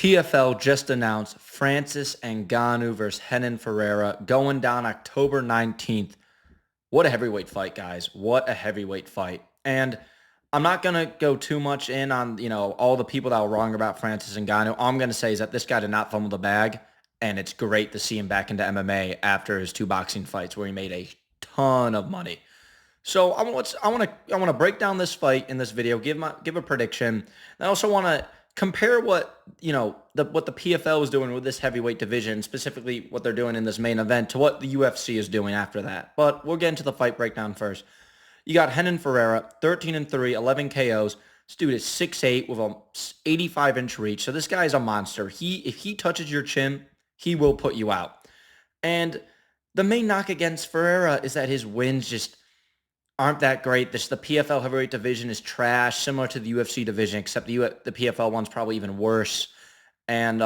PFL just announced Francis Ngannou versus Renan Ferreira going down October 19th. What a heavyweight fight, guys. What a heavyweight fight. And I'm not going to go too much in on, all the people that were wrong about Francis Ngannou. All I'm going to say is that this guy did not fumble the bag, and it's great to see him back into MMA after his two boxing fights where he made a ton of money. So I want to break down this fight in this video, give a prediction. I also want to compare what the PFL is doing with this heavyweight division, specifically what they're doing in this main event, to what the UFC is doing after that. But we'll get into the fight breakdown first. You got Renan Ferreira, 13-3, 11 KOs. This dude is 6'8" with a 85-inch reach. So this guy is a monster. If he touches your chin, he will put you out. And the main knock against Ferreira is that his wins just aren't that great. The PFL heavyweight division is trash, similar to the UFC division, except the PFL one's probably even worse. And,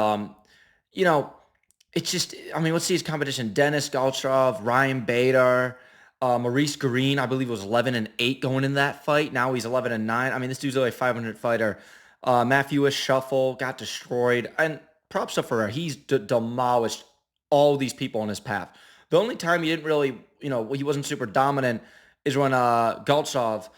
it's just, let's see his competition. Dennis Galtrov, Ryan Bader, Maurice Green, I believe was 11-8 going into that fight. Now he's 11-9. This dude's only a 500 fighter. Matthew Shuffle got destroyed. And props to Ferreira. He's demolished all these people on his path. The only time he didn't really, he wasn't super dominant is when Galtsov,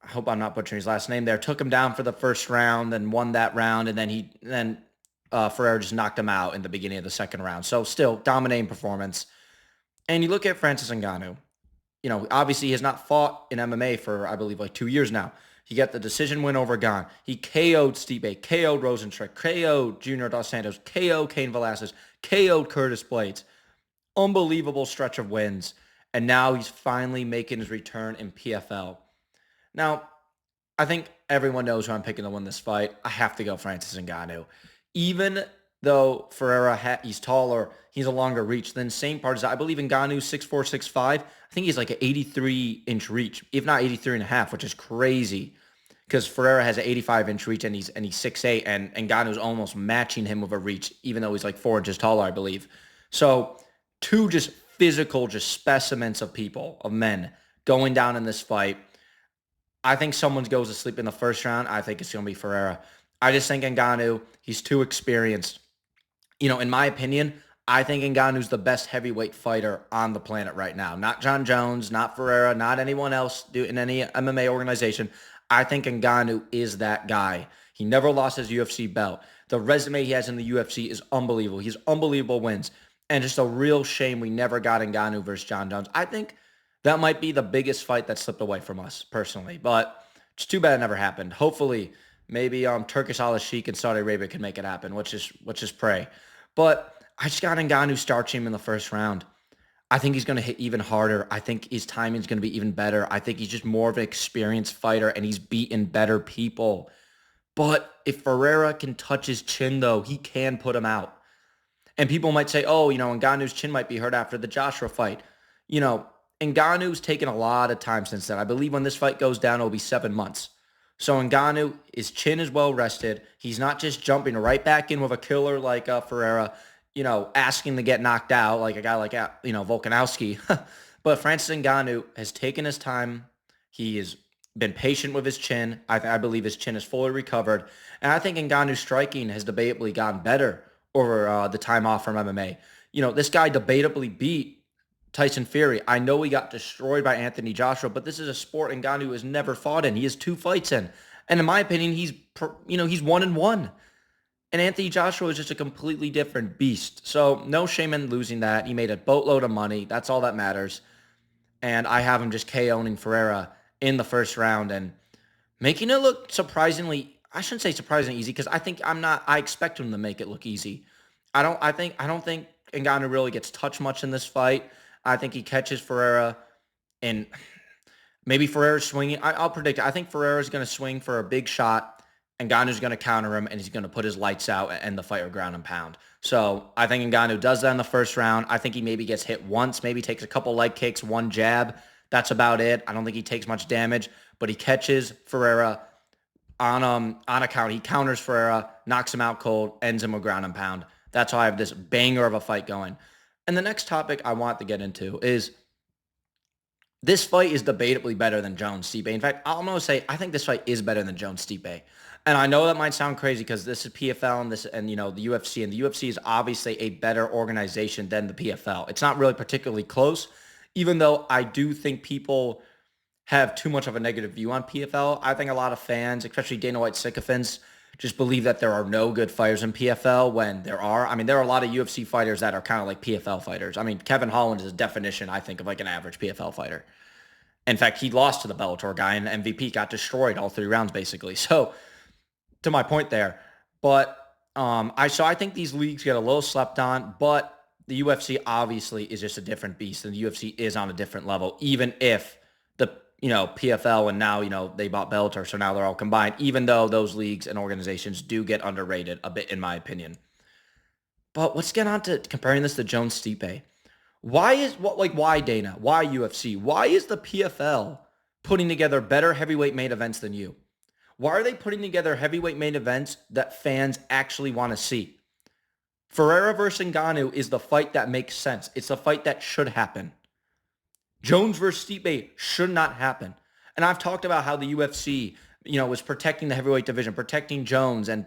I hope I'm not butchering his last name there, took him down for the first round and won that round, and then Ferreira just knocked him out in the beginning of the second round. So still, dominating performance. And you look at Francis Ngannou, obviously he has not fought in MMA for, I believe, like 2 years now. He got the decision win over Gane. He KO'd Stipe, KO'd Rosenstruck, KO'd Junior Dos Santos, KO'd Cain Velasquez, KO'd Curtis Blades. Unbelievable stretch of wins. And now he's finally making his return in PFL. Now, I think everyone knows who I'm picking to win this fight. I have to go Francis Ngannou. Even though Ferreira, he's taller, he's a longer reach, then same part as I believe Ngannou's 6'4", 6'5". I think he's like an 83-inch reach, if not 83 and a half, which is crazy because Ferreira has an 85-inch reach and he's 6'8", and Ngannou's almost matching him with a reach, even though he's like 4 inches taller, I believe. So two just physical, just specimens of people, of men, going down in this fight. I think someone goes to sleep in the first round. I think it's going to be Ferreira. I just think Ngannou, he's too experienced. In my opinion, I think Ngannou's the best heavyweight fighter on the planet right now. Not John Jones, not Ferreira, not anyone else in any MMA organization. I think Ngannou is that guy. He never lost his UFC belt. The resume he has in the UFC is unbelievable. He has unbelievable wins. And just a real shame we never got Ngannou versus John Jones. I think that might be the biggest fight that slipped away from us, personally. But it's too bad it never happened. Hopefully, maybe Turkish Al-Sheikh and Saudi Arabia can make it happen, which is pray. But I just got Ngannou starching him in the first round. I think he's going to hit even harder. I think his timing's going to be even better. I think he's just more of an experienced fighter, and he's beaten better people. But if Ferreira can touch his chin, though, he can put him out. And people might say, Ngannou's chin might be hurt after the Joshua fight. Ngannou's taken a lot of time since then. I believe when this fight goes down, it'll be 7 months. So Ngannou, his chin is well rested. He's not just jumping right back in with a killer like Ferreira, asking to get knocked out like a guy like, Volkanovski. But Francis Ngannou has taken his time. He has been patient with his chin. I believe his chin is fully recovered. And I think Ngannou's striking has debatably gotten better over the time off from MMA. This guy debatably beat Tyson Fury. I know he got destroyed by Anthony Joshua, but this is a sport Ngannou has never fought in. He has 2 fights in. And in my opinion, he's 1-1. And Anthony Joshua is just a completely different beast. So no shame in losing that. He made a boatload of money. That's all that matters. And I have him just KO'ing Ferreira in the first round and making it look surprisingly, I shouldn't say surprisingly easy, because I expect him to make it look easy. I don't think Ngannou really gets touched much in this fight. I think he catches Ferreira, and maybe Ferreira's swinging. I'll predict it. I think Ferreira's going to swing for a big shot, and Ngannou's going to counter him, and he's going to put his lights out and end the fight with ground and pound. So I think Ngannou does that in the first round. I think he maybe gets hit once, maybe takes a couple leg kicks, one jab. That's about it. I don't think he takes much damage, but he catches Ferreira on a count. He counters Ferreira, knocks him out cold, ends him with ground and pound. That's how I have this banger of a fight going. And the next topic I want to get into is this fight is debatably better than Jones-Stipe. In fact, I'm going to say I think this fight is better than Jones-Stipe. And I know that might sound crazy because this is PFL and the UFC, and the UFC is obviously a better organization than the PFL. It's not really particularly close, even though I do think people have too much of a negative view on PFL. I think a lot of fans, especially Dana White sycophants, just believe that there are no good fighters in PFL when there are. I mean, there are a lot of UFC fighters that are kind of like PFL fighters. I mean, Kevin Holland is a definition, I think, of like an average PFL fighter. In fact, he lost to the Bellator guy, and MVP got destroyed all 3 rounds, basically. So, to my point there, but I think these leagues get a little slept on, but the UFC obviously is just a different beast, and the UFC is on a different level, even if the PFL and now they bought Bellator, so now they're all combined. Even though those leagues and organizations do get underrated a bit, in my opinion. But let's get on to comparing this to Jones Stipe. Why Dana? Why UFC? Why is the PFL putting together better heavyweight main events than you? Why are they putting together heavyweight main events that fans actually want to see? Ferreira versus Ngannou is the fight that makes sense. It's the fight that should happen. Jones versus Stipe should not happen. And I've talked about how the UFC, was protecting the heavyweight division, protecting Jones, and,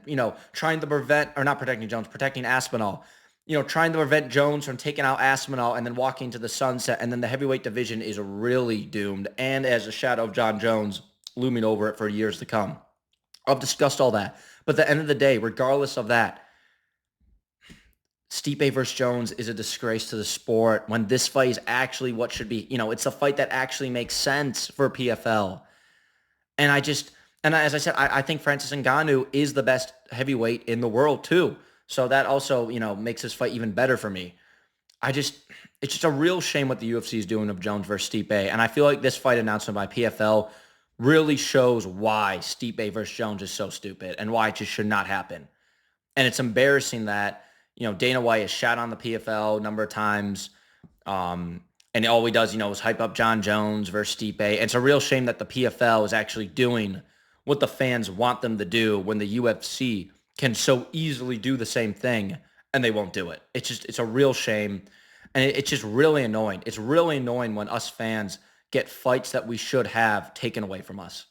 trying to prevent, or not protecting Jones, protecting Aspinall, trying to prevent Jones from taking out Aspinall and then walking to the sunset. And then the heavyweight division is really doomed. And as a shadow of John Jones looming over it for years to come. I've discussed all that. But at the end of the day, regardless of that, Stipe versus Jones is a disgrace to the sport when this fight is actually what should be. It's a fight that actually makes sense for PFL. And as I said, I think Francis Ngannou is the best heavyweight in the world too. So that also, makes this fight even better for me. It's just a real shame what the UFC is doing of Jones versus Stipe. And I feel like this fight announcement by PFL really shows why Stipe versus Jones is so stupid and why it just should not happen. And it's embarrassing that, Dana White has shat on the PFL a number of times. And all he does, is hype up John Jones versus Stipe. And it's a real shame that the PFL is actually doing what the fans want them to do when the UFC can so easily do the same thing and they won't do it. It's a real shame. And it's just really annoying. It's really annoying when us fans get fights that we should have taken away from us.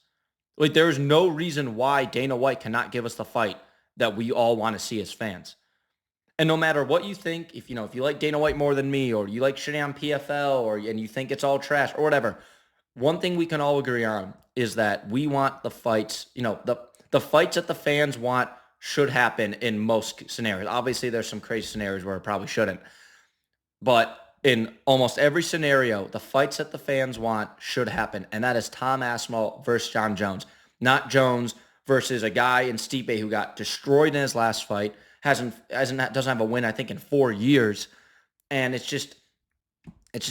Like, there is no reason why Dana White cannot give us the fight that we all want to see as fans. And no matter what you think, if you like Dana White more than me, or you like shitting on PFL, and you think it's all trash or whatever, one thing we can all agree on is that we want the fights, the fights that the fans want should happen in most scenarios. Obviously, there's some crazy scenarios where it probably shouldn't. But in almost every scenario, the fights that the fans want should happen. And that is Tom Aspinall versus John Jones. Not Jones versus a guy in Stipe who got destroyed in his last fight, doesn't have a win, I think, in 4 years. And it's just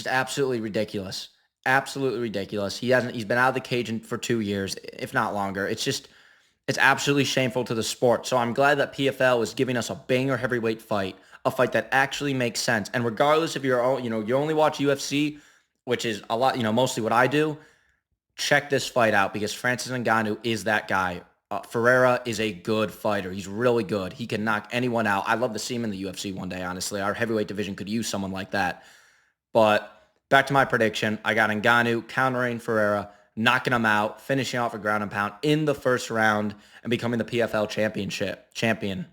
absolutely ridiculous. Absolutely ridiculous. He's been out of the cage for 2 years, if not longer. It's absolutely shameful to the sport. So I'm glad that PFL is giving us a banger heavyweight fight, a fight that actually makes sense. And regardless if you only watch UFC, which is a lot, mostly what I do, check this fight out because Francis Ngannou is that guy. Ferreira is a good fighter. He's really good. He can knock anyone out. I'd love to see him in the UFC one day, honestly. Our heavyweight division could use someone like that. But back to my prediction. I got Ngannou countering Ferreira, knocking him out, finishing off a ground and pound in the first round, and becoming the PFL champion.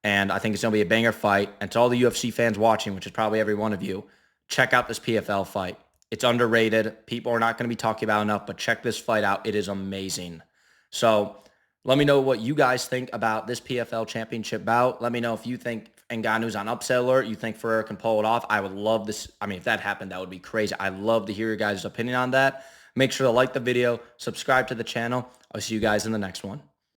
And I think it's going to be a banger fight. And to all the UFC fans watching, which is probably every one of you, check out this PFL fight. It's underrated. People are not going to be talking about enough, but check this fight out. It is amazing. So let me know what you guys think about this PFL championship bout. Let me know if you think Ngannou's on upset alert. You think Ferreira can pull it off. I would love this. I mean, if that happened, that would be crazy. I'd love to hear your guys' opinion on that. Make sure to like the video, subscribe to the channel. I'll see you guys in the next one.